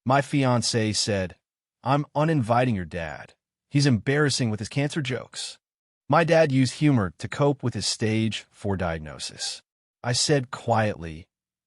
My fiancée said, "I'm uninviting your dad. He's embarrassing with his cancer jokes." My dad used humor to cope with his stage 4 diagnosis. I said quietly,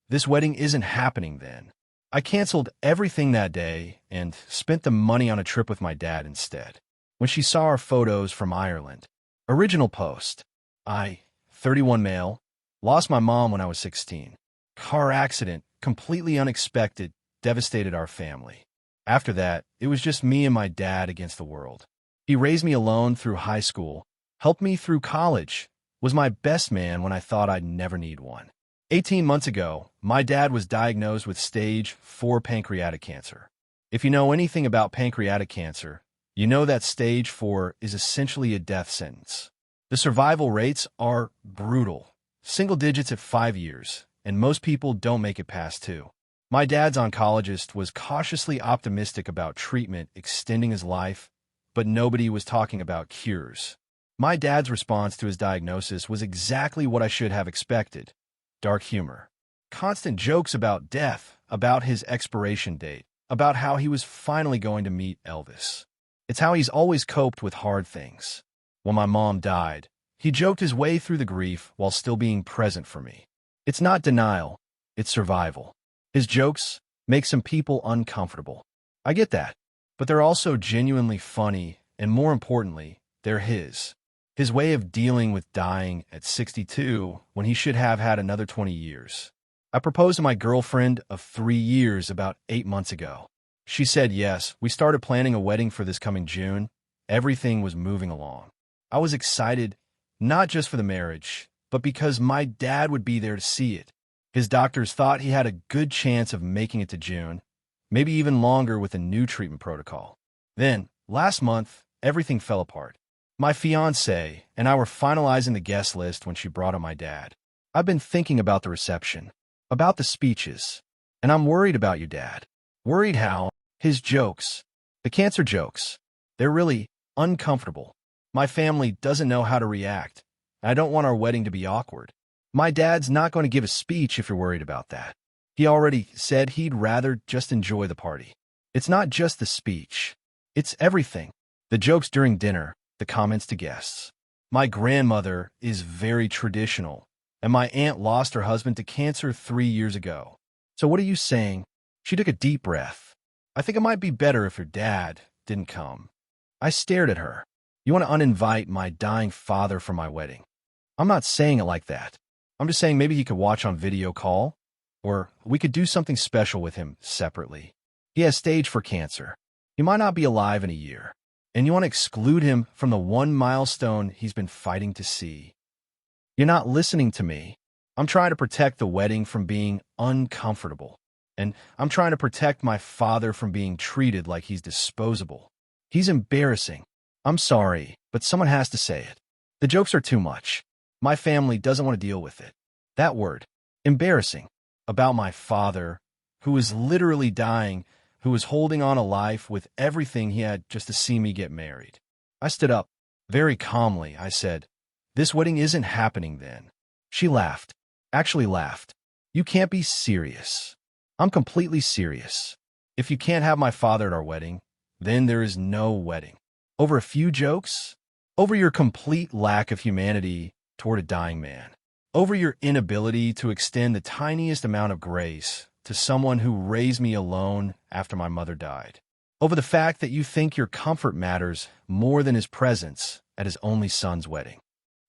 "This wedding isn't happening then." I canceled everything that day and spent the money on a trip with my dad instead. When she saw our photos from Ireland, original post, I, 31 male, lost my mom when I was 16. Car accident, completely unexpected, devastated our family. After that, it was just me and my dad against the world. He raised me alone through high school, helped me through college, was my best man when I thought I'd never need one. 18 months ago, my dad was diagnosed with stage 4 pancreatic cancer. If you know anything about pancreatic cancer, you know that stage 4 is essentially a death sentence. The survival rates are brutal, single digits at 5 years, and most people don't make it past 2. My dad's oncologist was cautiously optimistic about treatment extending his life, but nobody was talking about cures. My dad's response to his diagnosis was exactly what I should have expected. Dark humor. Constant jokes about death, about his expiration date, about how he was finally going to meet Elvis. It's how he's always coped with hard things. When my mom died, he joked his way through the grief while still being present for me. It's not denial, it's survival. His jokes make some people uncomfortable. I get that, but they're also genuinely funny, and more importantly, they're his. His way of dealing with dying at 62 when he should have had another 20 years. I proposed to my girlfriend of 3 years about 8 months ago. She said yes. We started planning a wedding for this coming June. Everything was moving along. I was excited, not just for the marriage, but because my dad would be there to see it. His doctors thought he had a good chance of making it to June, maybe even longer with a new treatment protocol. Then, last month, everything fell apart. My fiancée and I were finalizing the guest list when she brought up my dad. I've been thinking about the reception, about the speeches, and I'm worried about your dad. Worried how his jokes, the cancer jokes, they're really uncomfortable. My family doesn't know how to react, and I don't want our wedding to be awkward. My dad's not going to give a speech if you're worried about that. He already said he'd rather just enjoy the party. It's not just the speech. It's everything. The jokes during dinner, the comments to guests. My grandmother is very traditional, and my aunt lost her husband to cancer 3 years ago. So what are you saying? She took a deep breath. I think it might be better if your dad didn't come. I stared at her. You want to uninvite my dying father for my wedding? I'm not saying it like that. I'm just saying maybe he could watch on video call, or we could do something special with him separately. He has stage 4 cancer. He might not be alive in a year. And you want to exclude him from the one milestone he's been fighting to see. You're not listening to me. I'm trying to protect the wedding from being uncomfortable. And I'm trying to protect my father from being treated like he's disposable. He's embarrassing. I'm sorry, but someone has to say it. The jokes are too much. My family doesn't want to deal with it. That word, embarrassing, about my father, who is literally dying, who was holding on to life with everything he had just to see me get married. I stood up. Very calmly, I said, "This wedding isn't happening then." She laughed. Actually laughed. "You can't be serious." I'm completely serious. If you can't have my father at our wedding, then there is no wedding. Over a few jokes? Over your complete lack of humanity toward a dying man. Over your inability to extend the tiniest amount of grace to someone who raised me alone after my mother died. Over the fact that you think your comfort matters more than his presence at his only son's wedding.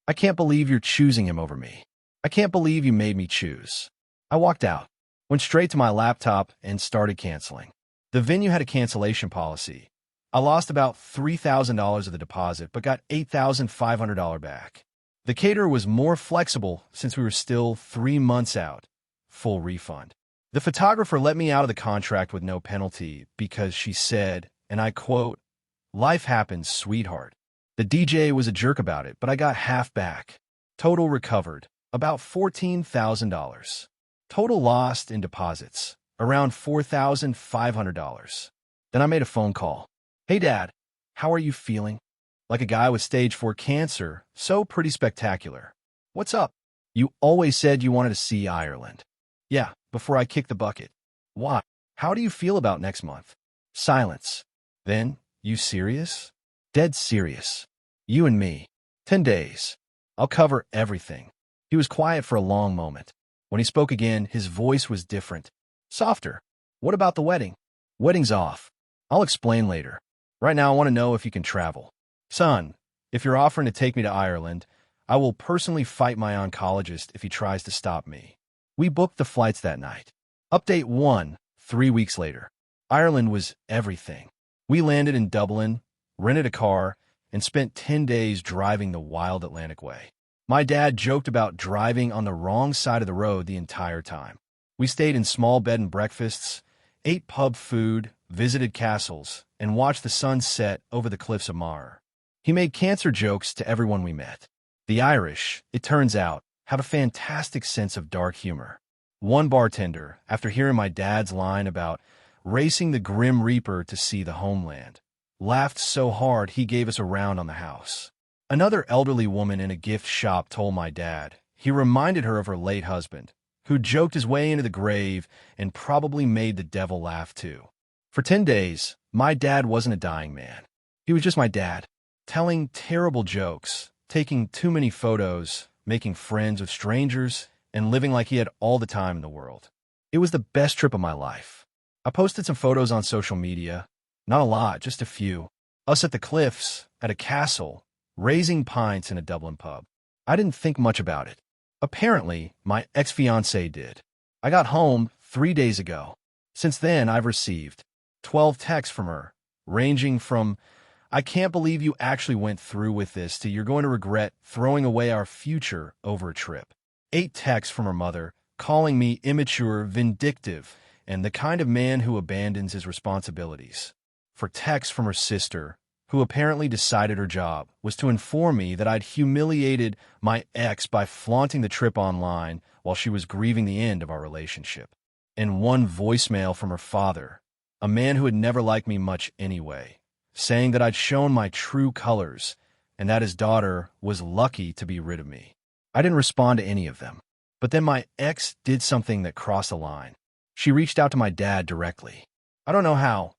I can't believe you're choosing him over me. I can't believe you made me choose. I walked out, went straight to my laptop, and started canceling. The venue had a cancellation policy. I lost about $3,000 of the deposit, but got $8,500 back. The caterer was more flexible since we were still 3 months out. Full refund. The photographer let me out of the contract with no penalty because she said, and I quote, "Life happens, sweetheart." The DJ was a jerk about it, but I got half back. Total recovered, about $14,000. Total lost in deposits, around $4,500. Then I made a phone call. "Hey, Dad, how are you feeling?" Like a guy with stage 4 cancer, so pretty spectacular. "What's up? You always said you wanted to see Ireland." "Yeah, before I kicked the bucket." "Why?" How do you feel about next month? Silence. Then, you serious? Dead serious. You and me. 10 days. I'll cover everything. He was quiet for a long moment. When he spoke again, his voice was different. Softer. What about the wedding? Wedding's off. I'll explain later. Right now, I want to know if you can travel. Son, if you're offering to take me to Ireland, I will personally fight my oncologist if he tries to stop me. We booked the flights that night. Update 1, 3 weeks later. Ireland was everything. We landed in Dublin, rented a car, and spent 10 days driving the wild Atlantic way. My dad joked about driving on the wrong side of the road the entire time. We stayed in small bed and breakfasts, ate pub food, visited castles, and watched the sun set over the cliffs of Moher. He made cancer jokes to everyone we met. The Irish, it turns out, have a fantastic sense of dark humor. One bartender, after hearing my dad's line about racing the Grim Reaper to see the homeland, laughed so hard he gave us a round on the house. Another elderly woman in a gift shop told my dad he reminded her of her late husband, who joked his way into the grave and probably made the devil laugh too. For 10 days, my dad wasn't a dying man. He was just my dad, telling terrible jokes, taking too many photos, making friends with strangers, and living like he had all the time in the world. It was the best trip of my life. I posted some photos on social media. Not a lot, just a few. Us at the cliffs, at a castle, raising pints in a Dublin pub. I didn't think much about it. Apparently, my ex-fiancée did. I got home 3 days ago. Since then, I've received 12 texts from her, ranging from, "I can't believe you actually went through with this," to "You're going to regret throwing away our future over a trip." 8 texts from her mother, calling me immature, vindictive, and the kind of man who abandons his responsibilities. 4 texts from her sister, who apparently decided her job was to inform me that I'd humiliated my ex by flaunting the trip online while she was grieving the end of our relationship. And 1 voicemail from her father, a man who had never liked me much anyway, saying that I'd shown my true colors and that his daughter was lucky to be rid of me. I didn't respond to any of them. But then my ex did something that crossed the line. She reached out to my dad directly. I don't know how.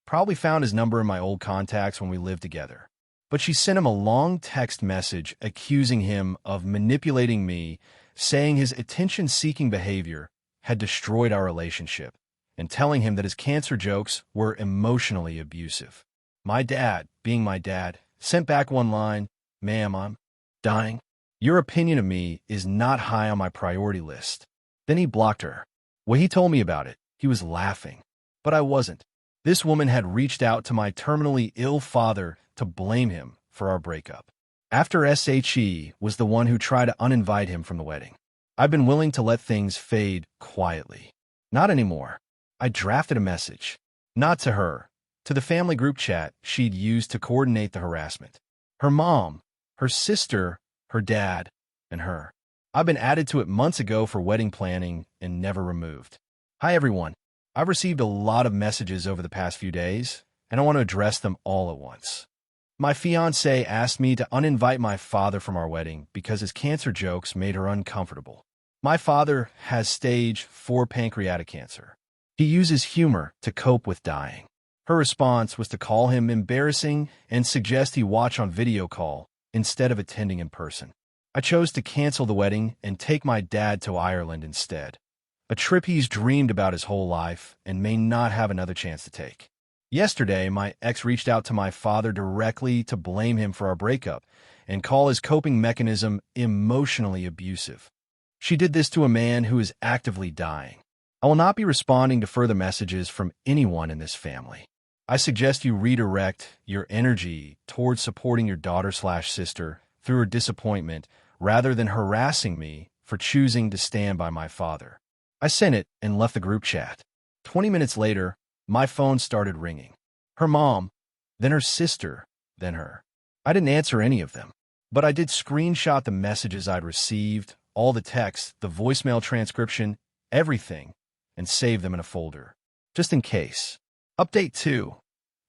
Probably found his number in my old contacts when we lived together. But she sent him a long text message accusing him of manipulating me, saying his attention-seeking behavior had destroyed our relationship, and telling him that his cancer jokes were emotionally abusive. My dad, being my dad, sent back one line, "Ma'am, I'm dying. Your opinion of me is not high on my priority list." Then he blocked her. When he told me about it, he was laughing. But I wasn't. This woman had reached out to my terminally ill father to blame him for our breakup. After SHE was the one who tried to uninvite him from the wedding. I've been willing to let things fade quietly. Not anymore. I drafted a message. Not to her. To the family group chat she'd used to coordinate the harassment. Her mom, her sister, her dad, and her. I've been added to it months ago for wedding planning and never removed. Hi everyone. I've received a lot of messages over the past few days, and I want to address them all at once. My fiancée asked me to uninvite my father from our wedding because his cancer jokes made her uncomfortable. My father has stage 4 pancreatic cancer. He uses humor to cope with dying. Her response was to call him embarrassing and suggest he watch on video call instead of attending in person. I chose to cancel the wedding and take my dad to Ireland instead. A trip he's dreamed about his whole life and may not have another chance to take. Yesterday, my ex reached out to my father directly to blame him for our breakup and call his coping mechanism emotionally abusive. She did this to a man who is actively dying. I will not be responding to further messages from anyone in this family. I suggest you redirect your energy towards supporting your daughter/sister through her disappointment rather than harassing me for choosing to stand by my father. I sent it and left the group chat. 20 minutes later, my phone started ringing. Her mom, then her sister, then her. I didn't answer any of them, but I did screenshot the messages I'd received, all the texts, the voicemail transcription, everything, and save them in a folder, just in case. Update 2.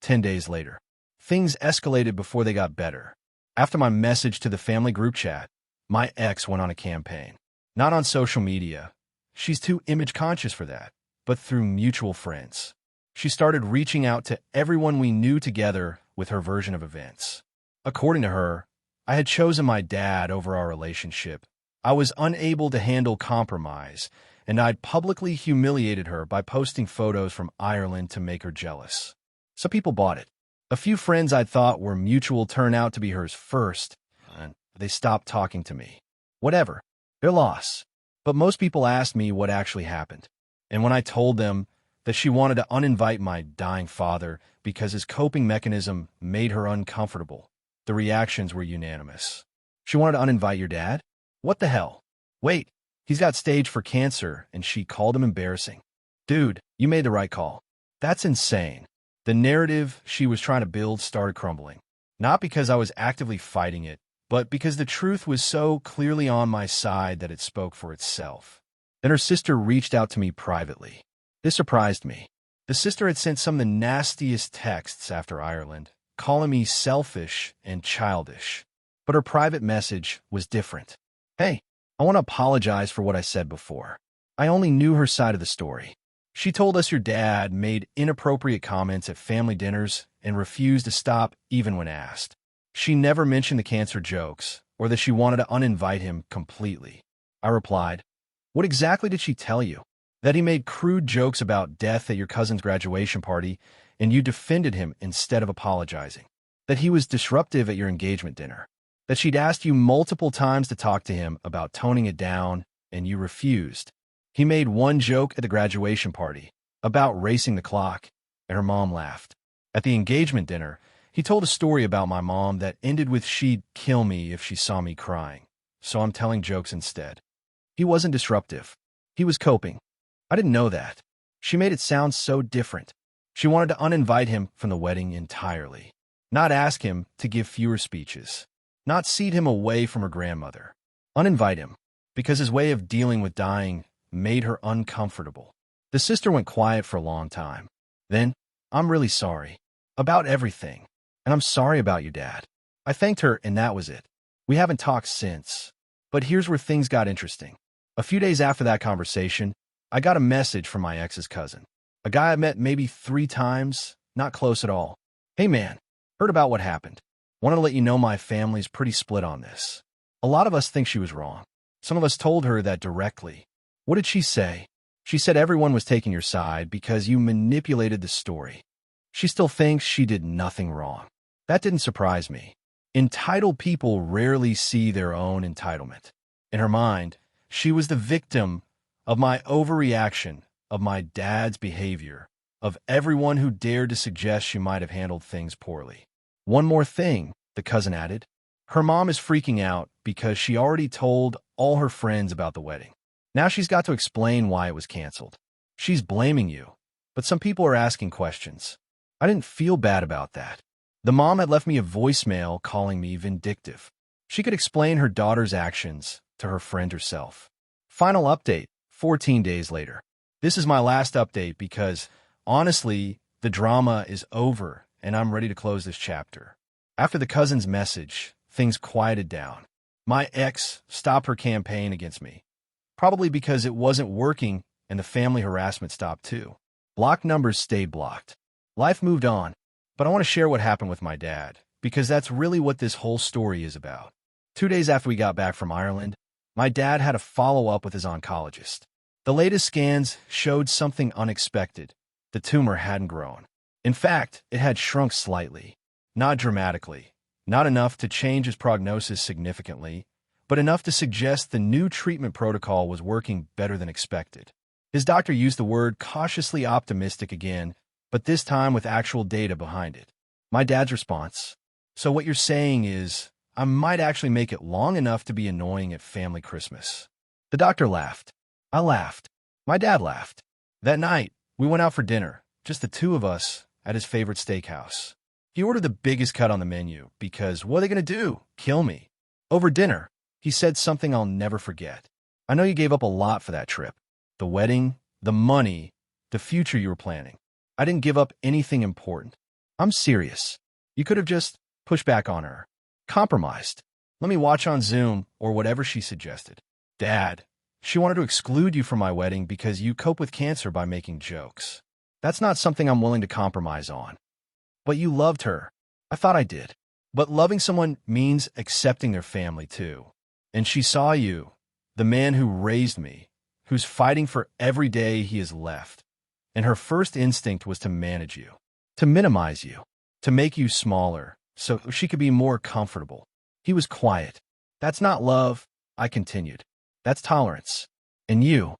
10 days later. Things escalated before they got better. After my message to the family group chat, my ex went on a campaign. Not on social media. She's too image conscious for that. but through mutual friends. She started reaching out to everyone we knew together with her version of events. According to her, I had chosen my dad over our relationship. I was unable to handle compromise, and I'd publicly humiliated her by posting photos from Ireland to make her jealous. Some people bought it. A few friends I thought were mutual turned out to be hers first, and they stopped talking to me. Whatever. Their loss. But most people asked me what actually happened. And when I told them that she wanted to uninvite my dying father because his coping mechanism made her uncomfortable, the reactions were unanimous. She wanted to uninvite your dad? What the hell? Wait, he's got stage 4 cancer, and she called him embarrassing. Dude, you made the right call. That's insane. The narrative she was trying to build started crumbling. Not because I was actively fighting it, but because the truth was so clearly on my side that it spoke for itself. Then her sister reached out to me privately. This surprised me. The sister had sent some of the nastiest texts after Ireland, calling me selfish and childish. But her private message was different. Hey, I want to apologize for what I said before. I only knew her side of the story. She told us your dad made inappropriate comments at family dinners and refused to stop even when asked. She never mentioned the cancer jokes or that she wanted to uninvite him completely. I replied, what exactly did she tell you? That he made crude jokes about death at your cousin's graduation party and you defended him instead of apologizing. That he was disruptive at your engagement dinner. That she'd asked you multiple times to talk to him about toning it down and you refused. He made one joke at the graduation party about racing the clock, and her mom laughed. At the engagement dinner, he told a story about my mom that ended with she'd kill me if she saw me crying, so I'm telling jokes instead. He wasn't disruptive. He was coping. I didn't know that. She made it sound so different. She wanted to uninvite him from the wedding entirely. Not ask him to give fewer speeches. Not seat him away from her grandmother. Uninvite him, because his way of dealing with dying made her uncomfortable. The sister went quiet for a long time. Then, I'm really sorry. About everything. And I'm sorry about your dad. I thanked her and that was it. We haven't talked since. But here's where things got interesting. A few days after that conversation, I got a message from my ex's cousin. A guy I met maybe 3 times, not close at all. Hey man, heard about what happened. Wanted to let you know my family's pretty split on this. A lot of us think she was wrong. Some of us told her that directly. What did she say? She said everyone was taking your side because you manipulated the story. She still thinks she did nothing wrong. That didn't surprise me. Entitled people rarely see their own entitlement. In her mind, she was the victim of my overreaction, of my dad's behavior, of everyone who dared to suggest she might have handled things poorly. One more thing, the cousin added. Her mom is freaking out because she already told all her friends about the wedding. Now she's got to explain why it was canceled. She's blaming you, but some people are asking questions. I didn't feel bad about that. The mom had left me a voicemail calling me vindictive. She could explain her daughter's actions to her friend herself. Final update, 14 days later. This is my last update because, honestly, the drama is over and I'm ready to close this chapter. After the cousin's message, things quieted down. My ex stopped her campaign against me. Probably because it wasn't working and the family harassment stopped too. Block numbers stayed blocked. Life moved on, but I want to share what happened with my dad, because that's really what this whole story is about. 2 days after we got back from Ireland, my dad had a follow-up with his oncologist. The latest scans showed something unexpected. The tumor hadn't grown. In fact, it had shrunk slightly. Not dramatically. Not enough to change his prognosis significantly, but enough to suggest the new treatment protocol was working better than expected. His doctor used the word cautiously optimistic again, but this time with actual data behind it. My dad's response, so what you're saying is, I might actually make it long enough to be annoying at family Christmas. The doctor laughed. I laughed. My dad laughed. That night, we went out for dinner, just the 2 of us, at his favorite steakhouse. He ordered the biggest cut on the menu because what are they going to do? Kill me. Over dinner, he said something I'll never forget. I know you gave up a lot for that trip. The wedding, the money, the future you were planning. I didn't give up anything important. I'm serious. You could have just pushed back on her. Compromised. Let me watch on Zoom or whatever she suggested. Dad, She wanted to exclude you from my wedding because you cope with cancer by making jokes. That's not something I'm willing to compromise on. But you loved her. I thought I did. But loving someone means accepting their family too. And she saw you, the man who raised me, who's fighting for every day he has left. And her first instinct was to manage you, to minimize you, to make you smaller, so she could be more comfortable. He was quiet. That's not love, I continued. That's tolerance. And you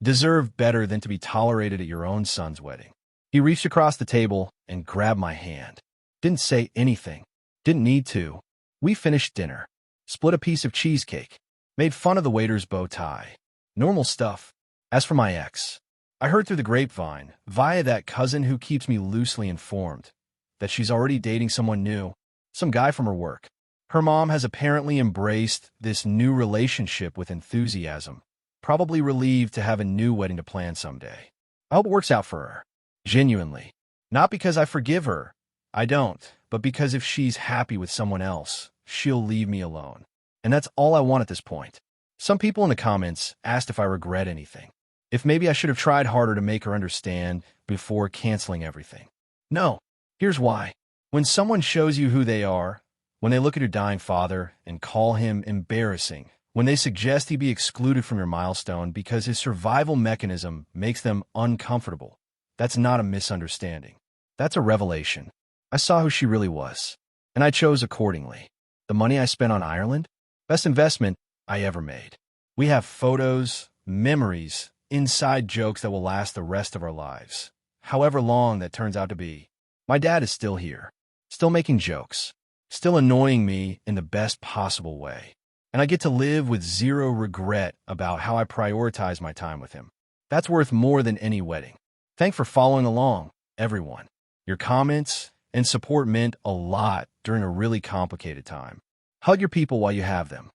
deserve better than to be tolerated at your own son's wedding. He reached across the table and grabbed my hand. Didn't say anything. Didn't need to. We finished dinner. Split a piece of cheesecake. Made fun of the waiter's bow tie. Normal stuff. As for my ex, I heard through the grapevine, via that cousin who keeps me loosely informed, that she's already dating someone new, some guy from her work. Her mom has apparently embraced this new relationship with enthusiasm, probably relieved to have a new wedding to plan someday. I hope it works out for her. Genuinely. Not because I forgive her. I don't. But because if she's happy with someone else, she'll leave me alone. And that's all I want at this point. Some people in the comments asked if I regret anything. If maybe I should have tried harder to make her understand before canceling everything. No. Here's why. When someone shows you who they are, when they look at your dying father and call him embarrassing, when they suggest he be excluded from your milestone because his survival mechanism makes them uncomfortable, that's not a misunderstanding. That's a revelation. I saw who she really was, and I chose accordingly. The money I spent on Ireland? Best investment I ever made. We have photos, memories, inside jokes that will last the rest of our lives, however long that turns out to be. My dad is still here, still making jokes, still annoying me in the best possible way. And I get to live with zero regret about how I prioritize my time with him. That's worth more than any wedding. Thanks for following along, everyone. Your comments and support meant a lot during a really complicated time. Hug your people while you have them.